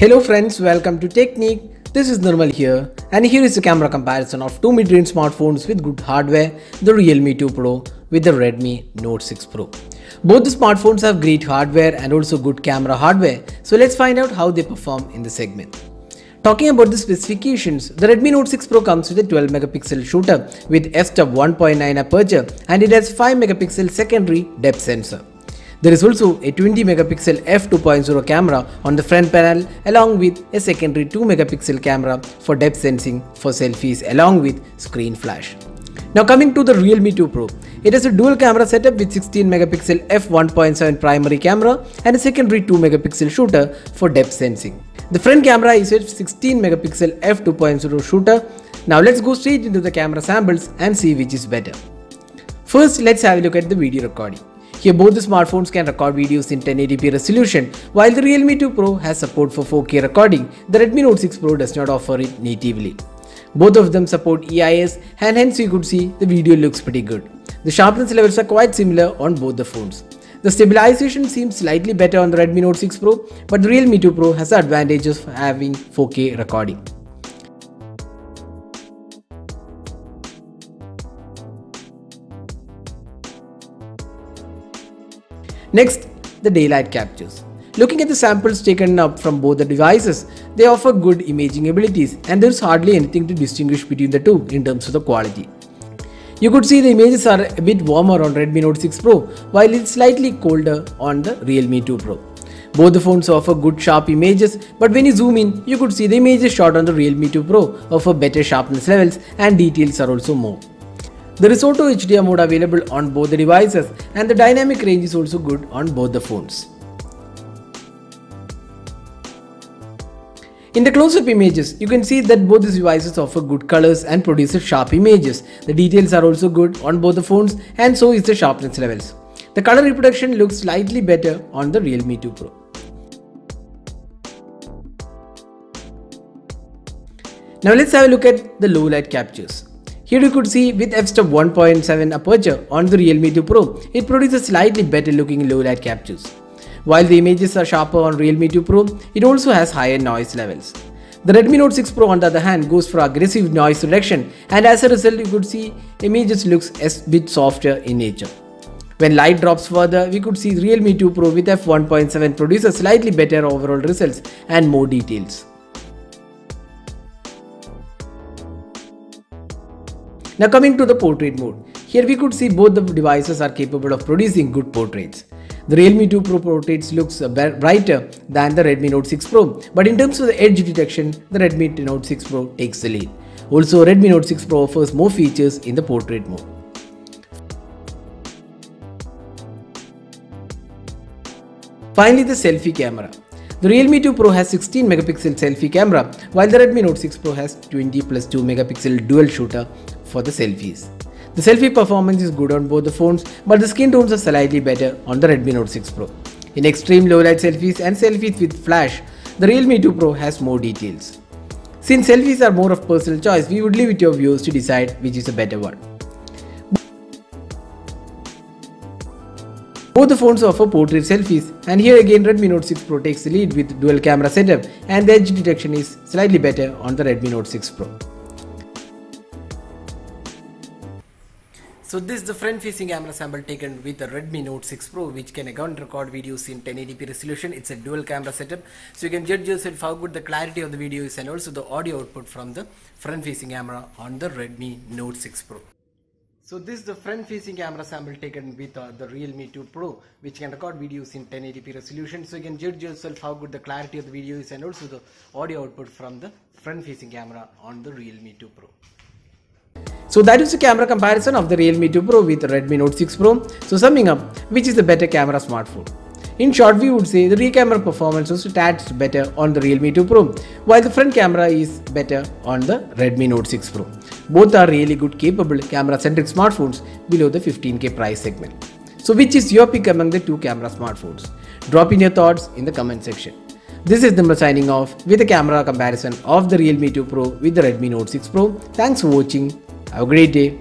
Hello friends, welcome to Technique. This is Nirmal here, and here is a camera comparison of two mid-range smartphones with good hardware, the Realme 2 Pro with the Redmi Note 6 Pro. Both the smartphones have great hardware and also good camera hardware, so let's find out how they perform in the segment. Talking about the specifications, the Redmi Note 6 Pro comes with a 12 megapixel shooter with f-stop 1.9 aperture and it has 5 megapixel secondary depth sensor. There is also a 20 megapixel f2.0 camera on the front panel along with a secondary 2 megapixel camera for depth sensing for selfies along with screen flash. Now coming to the Realme 2 Pro, it has a dual camera setup with 16 megapixel f1.7 primary camera and a secondary 2 megapixel shooter for depth sensing. The front camera is a 16 megapixel f2.0 shooter. Now let's go straight into the camera samples and see which is better. First, let's have a look at the video recording. Here both the smartphones can record videos in 1080p resolution, while the Realme 2 Pro has support for 4K recording. The Redmi Note 6 Pro does not offer it natively. Both of them support EIS and hence you could see the video looks pretty good. The sharpness levels are quite similar on both the phones. The stabilization seems slightly better on the Redmi Note 6 Pro, but the Realme 2 Pro has the advantages of having 4K recording. Next, the daylight captures. Looking at the samples taken up from both the devices, they offer good imaging abilities and there is hardly anything to distinguish between the two in terms of the quality. You could see the images are a bit warmer on Redmi Note 6 Pro while it's slightly colder on the Realme 2 Pro. Both the phones offer good sharp images, but when you zoom in, you could see the images shot on the Realme 2 Pro offer better sharpness levels and details are also more. There is Auto HDR mode available on both the devices and the dynamic range is also good on both the phones. In the close-up images, you can see that both these devices offer good colors and produce sharp images. The details are also good on both the phones and so is the sharpness levels. The color reproduction looks slightly better on the Realme 2 Pro. Now let's have a look at the low light captures. Here you could see with f-stop 1.7 aperture on the Realme 2 Pro, it produces slightly better looking low light captures. While the images are sharper on Realme 2 Pro, it also has higher noise levels. The Redmi Note 6 Pro on the other hand goes for aggressive noise reduction and as a result you could see images looks a bit softer in nature. When light drops further, we could see Realme 2 Pro with f1.7 produces slightly better overall results and more details. Now coming to the portrait mode, here we could see both the devices are capable of producing good portraits. The Realme 2 Pro portraits looks brighter than the Redmi Note 6 Pro, but in terms of the edge detection, the Redmi Note 6 Pro takes the lead. Also, Redmi Note 6 Pro offers more features in the portrait mode. Finally, the selfie camera. The Realme 2 Pro has 16 megapixel selfie camera, while the Redmi Note 6 Pro has 20 plus 2 megapixel dual shooter for the selfies. The selfie performance is good on both the phones, but the skin tones are slightly better on the Redmi Note 6 Pro. In extreme low light selfies and selfies with flash, the Realme 2 Pro has more details. Since selfies are more of personal choice, we would leave it to your viewers to decide which is a better one. Both the phones offer portrait selfies and here again Redmi Note 6 Pro takes the lead with dual camera setup and the edge detection is slightly better on the Redmi Note 6 Pro. So this is the front-facing camera sample taken with the Redmi Note 6 Pro, which can again record videos in 1080p resolution. It's a dual camera setup, so you can judge yourself how good the clarity of the video is and also the audio output from the front-facing camera on the Redmi Note 6 Pro. So this is the front-facing camera sample taken with the Realme 2 Pro, which can record videos in 1080p resolution. So you can judge yourself how good the clarity of the video is and also the audio output from the front-facing camera on the Realme 2 Pro. So that is the camera comparison of the Realme 2 Pro with the Redmi Note 6 Pro. So summing up, which is the better camera smartphone? In short, we would say the rear camera performance was a tad better on the Realme 2 Pro, while the front camera is better on the Redmi Note 6 Pro. Both are really good capable camera-centric smartphones below the 15K price segment. So which is your pick among the two camera smartphones? Drop in your thoughts in the comment section. This is Nirmal signing off with a camera comparison of the Realme 2 Pro with the Redmi Note 6 Pro. Thanks for watching. Have a great day.